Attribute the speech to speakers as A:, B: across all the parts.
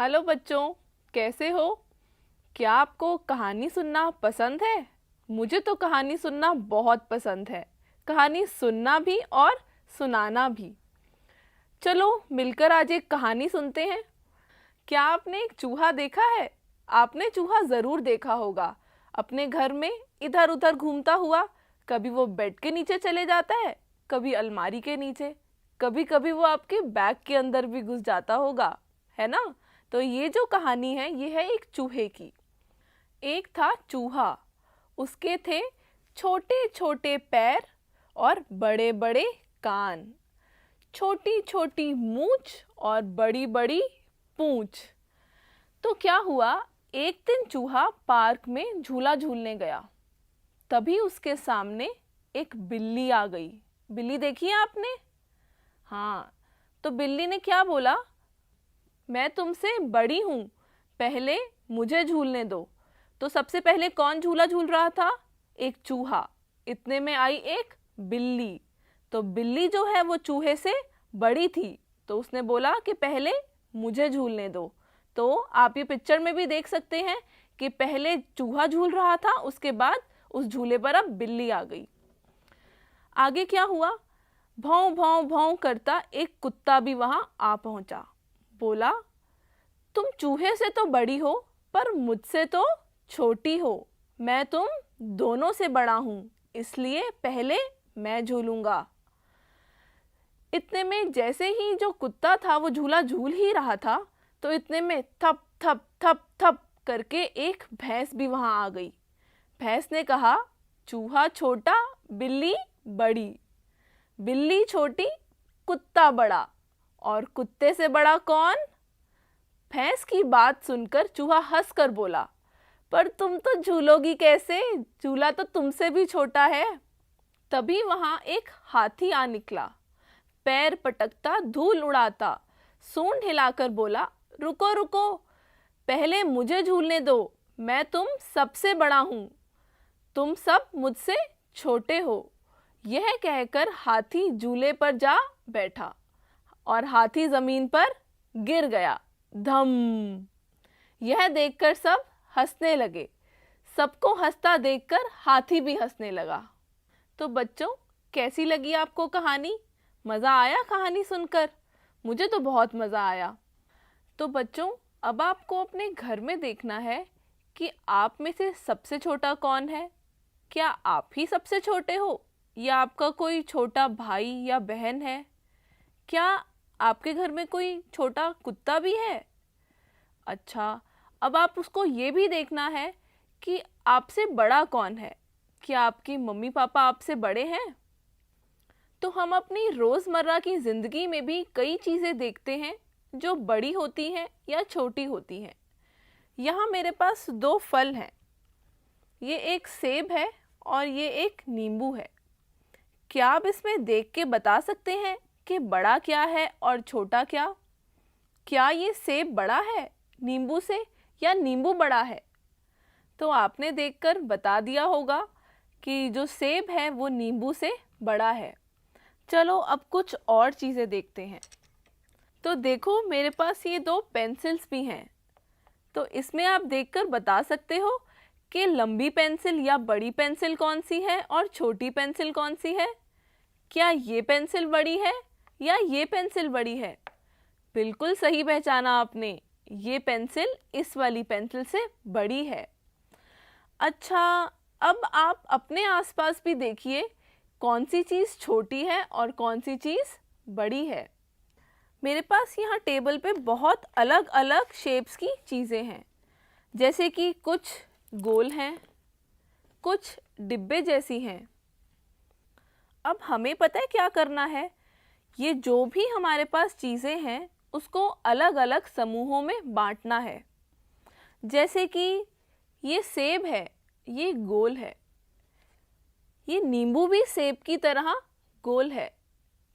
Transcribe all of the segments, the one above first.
A: Hello बच्चों, कैसे हो? क्या आपको कहानी सुनना पसंद है? मुझे तो कहानी सुनना बहुत पसंद है। कहानी सुनना भी और सुनाना भी। चलो मिलकर आज एक कहानी सुनते हैं। क्या आपने एक चूहा देखा है? आपने चूहा ज़रूर देखा होगा। अपने घर में इधर उधर घूमता हुआ। कभी वो बेड के नीचे चले जाता है, कभी अलमारी के नीचे, कभी कभी वो आपके बैग के अंदर भी घुस जाता होगा, है ना? तो ये जो कहानी है ये है एक चूहे की। एक था चूहा। उसके थे छोटे छोटे पैर और बड़े बड़े कान, छोटी छोटी मूंछ और बड़ी बड़ी पूंछ। तो क्या हुआ, एक दिन चूहा पार्क में झूला झूलने गया। तभी उसके सामने एक बिल्ली आ गई। बिल्ली देखी है आपने? हाँ, तो बिल्ली ने क्या बोला, मैं तुमसे बड़ी हूँ, पहले मुझे झूलने दो। तो सबसे पहले कौन झूला झूल रहा था? एक चूहा। इतने में आई एक बिल्ली। तो बिल्ली जो है वो चूहे से बड़ी थी, तो उसने बोला कि पहले मुझे झूलने दो। तो आप ये पिक्चर में भी देख सकते हैं कि पहले चूहा झूल रहा था, उसके बाद उस झूले पर अब बिल्ली आ गई। आगे क्या हुआ, भौं भौं भौं करता एक कुत्ता भी वहां आ पहुंचा। बोला, तुम चूहे से तो बड़ी हो पर मुझसे तो छोटी हो। मैं तुम दोनों से बड़ा हूं, इसलिए पहले मैं झूलूंगा। इतने में जैसे ही जो कुत्ता था वो झूला झूल ही रहा था, तो इतने में थप थप थप थप करके एक भैंस भी वहां आ गई। भैंस ने कहा, चूहा छोटा, बिल्ली बड़ी। बिल्ली छोटी, कुत्ता बड़ा। और कुत्ते से बड़ा कौन? भैंस की बात सुनकर चूहा हंसकर बोला, पर तुम तो झूलोगी कैसे? झूला तो तुमसे भी छोटा है। तभी वहां एक हाथी आ निकला। पैर पटकता, धूल उड़ाता, सूंड हिलाकर बोला, रुको रुको, पहले मुझे झूलने दो, मैं तुम सबसे बड़ा हूं, तुम सब मुझसे छोटे हो। यह कहकर हाथी झूले पर जा बैठा और हाथी जमीन पर गिर गया। धम। यह देखकर सब हंसने लगे। सबको हंसता देखकर हाथी भी हंसने लगा। तो बच्चों, कैसी लगी आपको कहानी? मज़ा आया कहानी सुनकर? मुझे तो बहुत मज़ा आया। तो बच्चों, अब आपको अपने घर में देखना है कि आप में से सबसे छोटा कौन है। क्या आप ही सबसे छोटे हो या आपका कोई छोटा भाई या बहन है? क्या आपके घर में कोई छोटा कुत्ता भी है? अच्छा, अब आप उसको ये भी देखना है कि आपसे बड़ा कौन है। क्या आपकी मम्मी पापा आपसे बड़े हैं? तो हम अपनी रोज़मर्रा की ज़िंदगी में भी कई चीज़ें देखते हैं जो बड़ी होती हैं या छोटी होती हैं। यहाँ मेरे पास दो फल हैं। ये एक सेब है और ये एक नींबू है। क्या आप इसमें देख के बता सकते हैं कि बड़ा क्या है और छोटा क्या? क्या ये सेब बड़ा है नींबू से या नींबू बड़ा है? तो आपने देखकर बता दिया होगा कि जो सेब है वो नींबू से बड़ा है। चलो अब कुछ और चीज़ें देखते हैं। तो देखो, मेरे पास ये दो पेंसिल्स भी हैं। तो इसमें आप देखकर बता सकते हो कि लंबी पेंसिल या बड़ी पेंसिल कौन सी है और छोटी पेंसिल कौन सी है। क्या ये पेंसिल बड़ी है या ये पेंसिल बड़ी है? बिल्कुल सही पहचाना आपने, ये पेंसिल इस वाली पेंसिल से बड़ी है। अच्छा, अब आप अपने आसपास भी देखिए कौन सी चीज़ छोटी है और कौन सी चीज़ बड़ी है। मेरे पास यहाँ टेबल पे बहुत अलग अलग शेप्स की चीज़ें हैं, जैसे कि कुछ गोल हैं, कुछ डिब्बे जैसी हैं। अब हमें पता है क्या करना है। ये जो भी हमारे पास चीज़ें हैं उसको अलग अलग समूहों में बांटना है। जैसे कि ये सेब है, ये गोल है। ये नींबू भी सेब की तरह गोल है,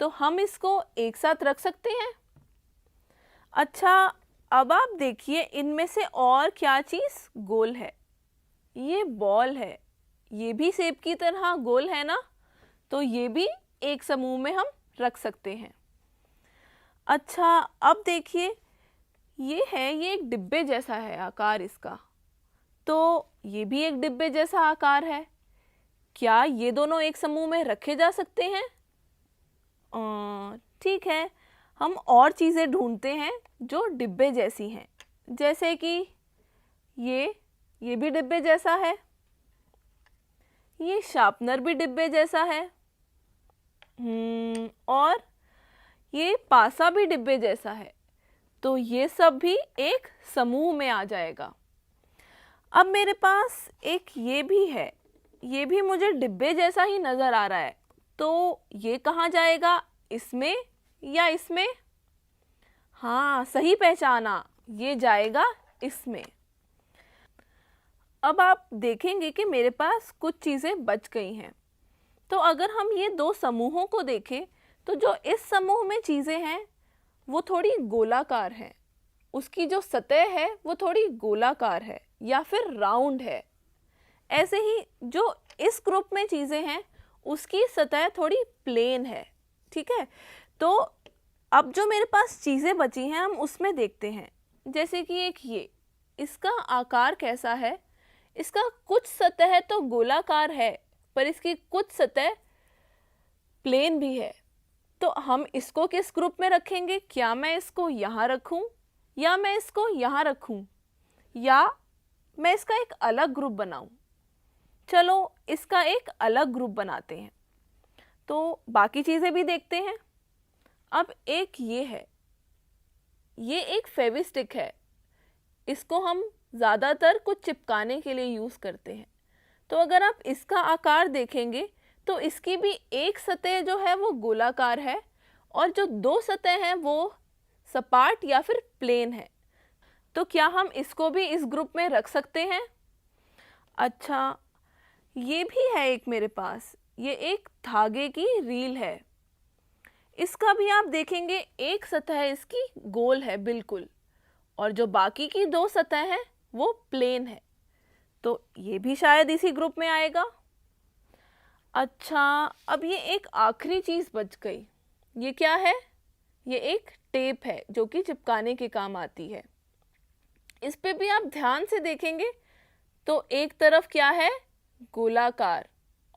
A: तो हम इसको एक साथ रख सकते हैं। अच्छा, अब आप देखिए इनमें से और क्या चीज़ गोल है। ये बॉल है, ये भी सेब की तरह गोल है ना, तो ये भी एक समूह में हम रख सकते हैं। अच्छा, अब देखिए ये एक डिब्बे जैसा है आकार इसका। तो ये भी एक डिब्बे जैसा आकार है। क्या ये दोनों एक समूह में रखे जा सकते हैं? ठीक है, हम और चीज़ें ढूंढते हैं जो डिब्बे जैसी हैं। जैसे कि ये भी डिब्बे जैसा है, ये शार्पनर भी डिब्बे जैसा है, और ये पासा भी डिब्बे जैसा है। तो ये सब भी एक समूह में आ जाएगा। अब मेरे पास एक ये भी है, ये भी मुझे डिब्बे जैसा ही नज़र आ रहा है। तो ये कहाँ जाएगा, इसमें या इसमें? हाँ, सही पहचाना, ये जाएगा इसमें। अब आप देखेंगे कि मेरे पास कुछ चीज़ें बच गई हैं। तो अगर हम ये दो समूहों को देखें तो जो इस समूह में चीज़ें हैं वो थोड़ी गोलाकार हैं, उसकी जो सतह है वो थोड़ी गोलाकार है या फिर राउंड है। ऐसे ही जो इस ग्रुप में चीज़ें हैं उसकी सतह थोड़ी प्लेन है। ठीक है, तो अब जो मेरे पास चीज़ें बची हैं हम उसमें देखते हैं। जैसे कि एक ये, इसका आकार कैसा है? इसका कुछ सतह तो गोलाकार है पर इसकी कुछ सतह प्लेन भी है। तो हम इसको किस ग्रुप में रखेंगे? क्या मैं इसको यहाँ रखूँ या मैं इसको यहाँ रखूँ या मैं इसका एक अलग ग्रुप बनाऊँ? चलो इसका एक अलग ग्रुप बनाते हैं। तो बाकी चीज़ें भी देखते हैं। अब एक ये है, ये एक फेविस्टिक है। इसको हम ज़्यादातर कुछ चिपकाने के लिए यूज़ करते हैं। तो अगर आप इसका आकार देखेंगे तो इसकी भी एक सतह जो है वो गोलाकार है और जो दो सतह हैं वो सपाट या फिर प्लेन है। तो क्या हम इसको भी इस ग्रुप में रख सकते हैं? अच्छा, ये भी है एक मेरे पास, ये एक धागे की रील है। इसका भी आप देखेंगे एक सतह इसकी गोल है बिल्कुल, और जो बाकी की दो सतह है वो प्लेन है। तो ये भी शायद इसी ग्रुप में आएगा। अच्छा, अब ये एक आखिरी चीज़ बच गई। ये क्या है? ये एक टेप है जो कि चिपकाने के काम आती है। इस पे भी आप ध्यान से देखेंगे तो एक तरफ क्या है? गोलाकार,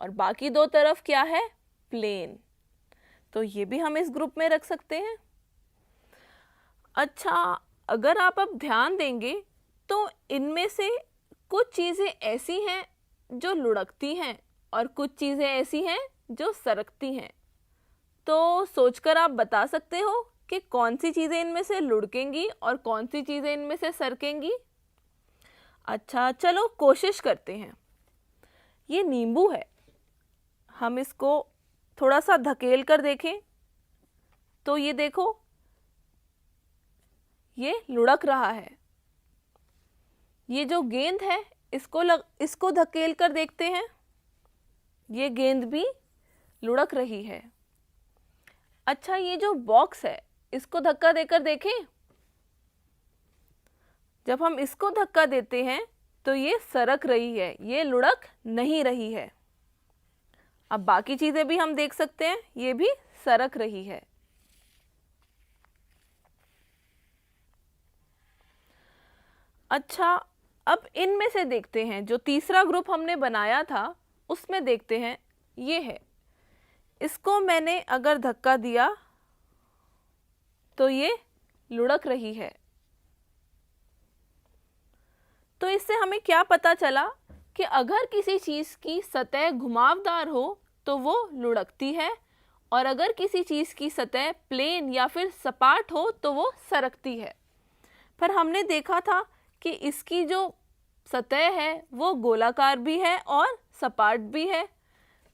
A: और बाकी दो तरफ क्या है? प्लेन। तो ये भी हम इस ग्रुप में रख सकते हैं। अच्छा, अगर आप अब ध्यान देंगे तो इनमें से कुछ चीज़ें ऐसी हैं जो लुढ़कती हैं और कुछ चीज़ें ऐसी हैं जो सरकती हैं। तो सोचकर आप बता सकते हो कि कौन सी चीज़ें इनमें से लुढ़केंगी और कौन सी चीज़ें इनमें से सरकेंगी? अच्छा, चलो कोशिश करते हैं। ये नींबू है, हम इसको थोड़ा सा धकेल कर देखें तो ये देखो, ये लुढ़क रहा है। ये जो गेंद है इसको धकेल कर देखते हैं, ये गेंद भी लुढ़क रही है। अच्छा, ये जो बॉक्स है इसको धक्का देकर देखें। जब हम इसको धक्का देते हैं तो ये सरक रही है, ये लुढ़क नहीं रही है। अब बाकी चीज़ें भी हम देख सकते हैं, ये भी सरक रही है। अच्छा, अब इनमें से देखते हैं, जो तीसरा ग्रुप हमने बनाया था उसमें देखते हैं। ये है, इसको मैंने अगर धक्का दिया तो ये लुढ़क रही है। तो इससे हमें क्या पता चला कि अगर किसी चीज़ की सतह घुमावदार हो तो वो लुढ़कती है, और अगर किसी चीज़ की सतह प्लेन या फिर सपाट हो तो वो सरकती है। पर हमने देखा था कि इसकी जो सतह है वो गोलाकार भी है और सपाट भी है।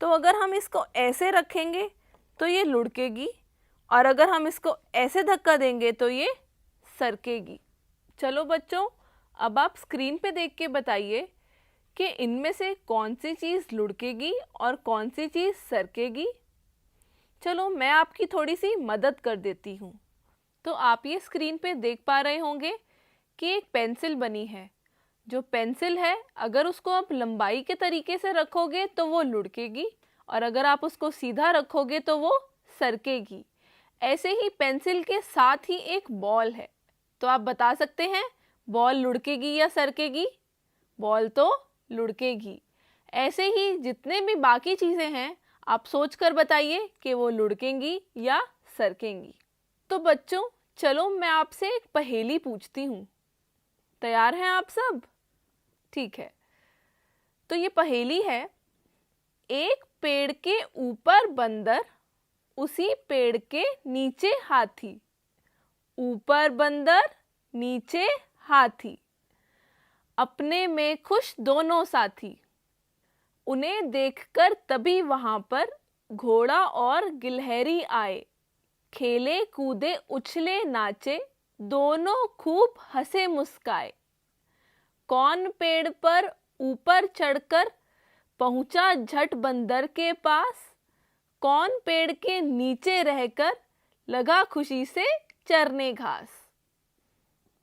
A: तो अगर हम इसको ऐसे रखेंगे तो ये लुढ़केगी, और अगर हम इसको ऐसे धक्का देंगे तो ये सरकेगी। चलो बच्चों, अब आप स्क्रीन पे देख के बताइए कि इनमें से कौन सी चीज़ लुढ़केगी और कौन सी चीज़ सरकेगी। चलो मैं आपकी थोड़ी सी मदद कर देती हूँ। तो आप ये स्क्रीन पे देख पा रहे होंगे कि एक पेंसिल बनी है। जो पेंसिल है अगर उसको आप लंबाई के तरीके से रखोगे तो वो लुढ़केगी, और अगर आप उसको सीधा रखोगे तो वो सरकेगी। ऐसे ही पेंसिल के साथ ही एक बॉल है। तो आप बता सकते हैं बॉल लुढ़केगी या सरकेगी? बॉल तो लुढ़केगी। ऐसे ही जितने भी बाकी चीज़ें हैं आप सोच कर बताइए कि वो लुढ़केंगी या सरकेंगी। तो बच्चों चलो मैं आपसे एक पहेली पूछती हूँ। तैयार हैं आप सब? ठीक है। तो ये पहेली है, एक पेड़ के ऊपर बंदर, उसी पेड़ के नीचे हाथी। ऊपर बंदर, नीचे हाथी, अपने में खुश दोनों साथी। उन्हें देखकर तभी वहां पर घोड़ा और गिलहरी आए। खेले कूदे उछले नाचे, दोनों खूब हंसे मुस्काए। कौन पेड़ पर ऊपर चढ़कर पहुंचा झट बंदर के पास? कौन पेड़ के नीचे रहकर लगा खुशी से चरने घास?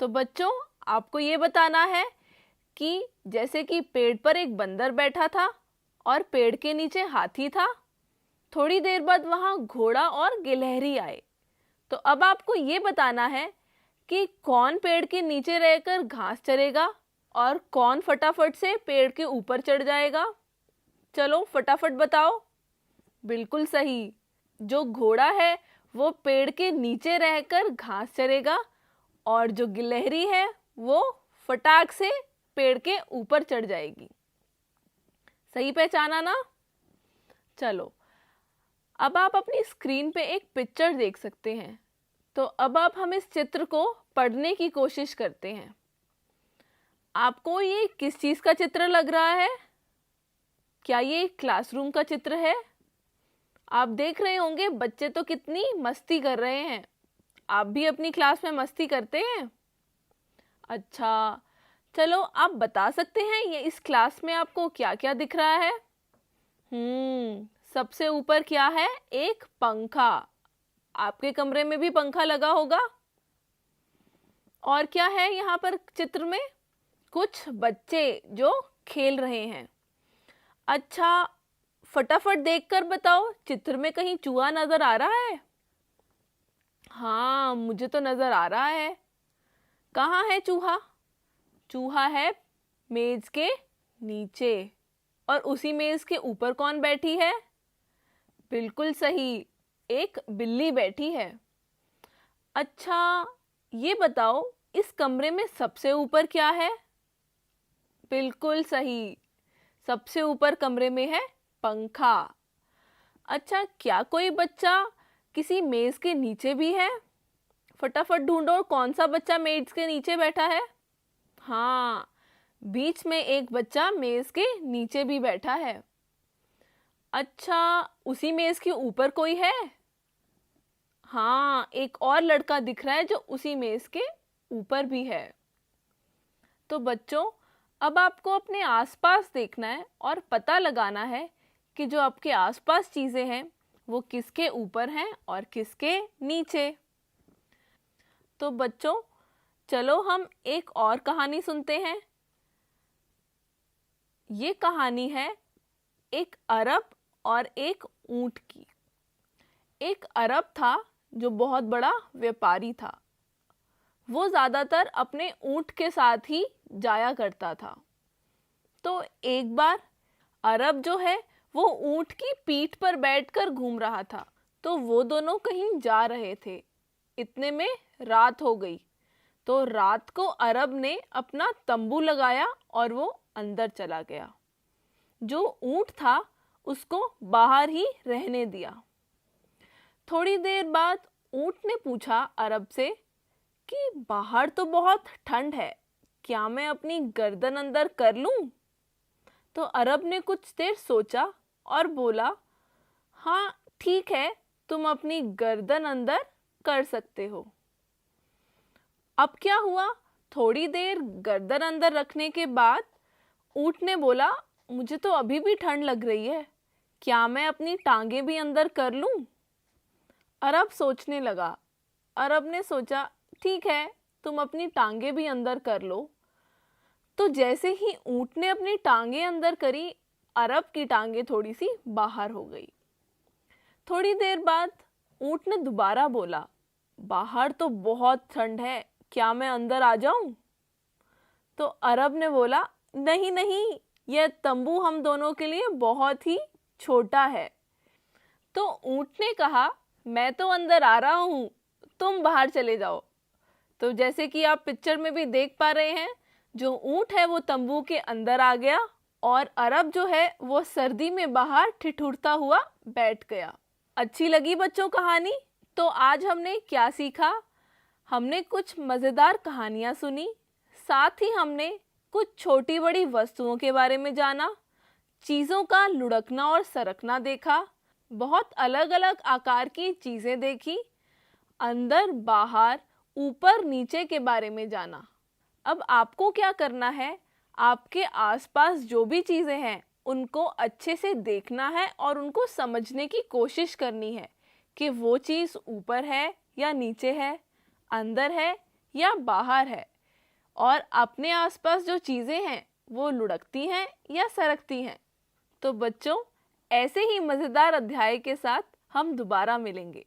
A: तो बच्चों आपको ये बताना है कि जैसे कि पेड़ पर एक बंदर बैठा था और पेड़ के नीचे हाथी था, थोड़ी देर बाद वहां घोड़ा और गिलहरी आए। तो अब आपको ये बताना है कि कौन पेड़ के नीचे रहकर घास चरेगा और कौन फटाफट से पेड़ के ऊपर चढ़ जाएगा। चलो फटाफट बताओ। बिल्कुल सही, जो घोड़ा है वो पेड़ के नीचे रहकर घास चरेगा और जो गिलहरी है वो फटाक से पेड़ के ऊपर चढ़ जाएगी। सही पहचाना ना? चलो अब आप अपनी स्क्रीन पे एक पिक्चर देख सकते हैं। तो अब आप हम इस चित्र को पढ़ने की कोशिश करते हैं। आपको ये किस चीज़ का चित्र लग रहा है? क्या ये क्लासरूम का चित्र है? आप देख रहे होंगे बच्चे तो कितनी मस्ती कर रहे हैं। आप भी अपनी क्लास में मस्ती करते हैं? अच्छा, चलो आप बता सकते हैं ये इस क्लास में आपको क्या क्या दिख रहा है? सबसे ऊपर क्या है? एक पंखा। आपके कमरे में भी पंखा लगा होगा। और क्या है यहाँ पर चित्र में? कुछ बच्चे जो खेल रहे हैं। अच्छा, फटाफट देखकर बताओ, चित्र में कहीं चूहा नजर आ रहा है? हाँ, मुझे तो नजर आ रहा है। कहाँ है चूहा? चूहा है मेज के नीचे। और उसी मेज के ऊपर कौन बैठी है? बिल्कुल सही, एक बिल्ली बैठी है। अच्छा, ये बताओ इस कमरे में सबसे ऊपर क्या है? बिल्कुल सही, सबसे ऊपर कमरे में है पंखा। अच्छा, क्या कोई बच्चा किसी मेज के नीचे भी है? फटाफट ढूंढो कौन सा बच्चा मेज के नीचे बैठा है। हाँ, बीच में एक बच्चा मेज के नीचे भी बैठा है। अच्छा, उसी मेज के ऊपर कोई है? हाँ, एक और लड़का दिख रहा है जो उसी मेज के ऊपर भी है। तो बच्चों अब आपको अपने आसपास देखना है और पता लगाना है कि जो आपके आसपास चीजें हैं वो किसके ऊपर हैं और किसके नीचे। तो बच्चों चलो हम एक और कहानी सुनते हैं। ये कहानी है एक अरब और एक ऊंट की। एक अरब था जो बहुत बड़ा व्यापारी था। वो ज्यादातर अपने ऊंट के साथ ही जाया करता था। तो एक बार अरब जो है वो ऊंट की पीठ पर बैठकर घूम रहा था। तो वो दोनों कहीं जा रहे थे। इतने में रात हो गई। तो रात को अरब ने अपना तंबू लगाया और वो अंदर चला गया। जो ऊंट था उसको बाहर ही रहने दिया। थोड़ी देर बाद ऊंट ने पूछा अरब से कि बाहर तो बहुत ठंड है, क्या मैं अपनी गर्दन अंदर कर लूं? तो अरब ने कुछ देर सोचा और बोला, हाँ ठीक है, तुम अपनी गर्दन अंदर कर सकते हो। अब क्या हुआ? थोड़ी देर गर्दन अंदर रखने के बाद ऊंट ने बोला, मुझे तो अभी भी ठंड लग रही है, क्या मैं अपनी टांगे भी अंदर कर लूं? अरब सोचने लगा। अरब ने सोचा, ठीक है, तुम अपनी टांगे भी अंदर कर लो। तो जैसे ही ऊंट ने अपनी टांगे अंदर करी, अरब की टांगे थोड़ी सी बाहर हो गई। थोड़ी देर बाद ऊंट ने दोबारा बोला, बाहर तो बहुत ठंड है, क्या मैं अंदर आ जाऊं? तो अरब ने बोला, नहीं नहीं, यह तंबू हम दोनों के लिए बहुत ही छोटा है। तो ऊंट ने कहा, मैं तो अंदर आ रहा हूं, तुम बाहर चले जाओ। तो जैसे कि आप पिक्चर में भी देख पा रहे हैं, जो ऊंट है वो तंबू के अंदर आ गया और अरब जो है वो सर्दी में बाहर ठिठुरता हुआ बैठ गया। अच्छी लगी बच्चों कहानी? तो आज हमने क्या सीखा? हमने कुछ मज़ेदार कहानियाँ सुनी, साथ ही हमने कुछ छोटी बड़ी वस्तुओं के बारे में जाना, चीज़ों का लुढ़कना और सरकना देखा, बहुत अलग अलग आकार की चीज़ें देखी, अंदर बाहर ऊपर नीचे के बारे में जाना। अब आपको क्या करना है? आपके आसपास जो भी चीज़ें हैं उनको अच्छे से देखना है और उनको समझने की कोशिश करनी है कि वो चीज़ ऊपर है या नीचे है, अंदर है या बाहर है, और अपने आसपास जो चीज़ें हैं वो लुढ़कती हैं या सरकती हैं। तो बच्चों, ऐसे ही मज़ेदार अध्याय के साथ हम दोबारा मिलेंगे।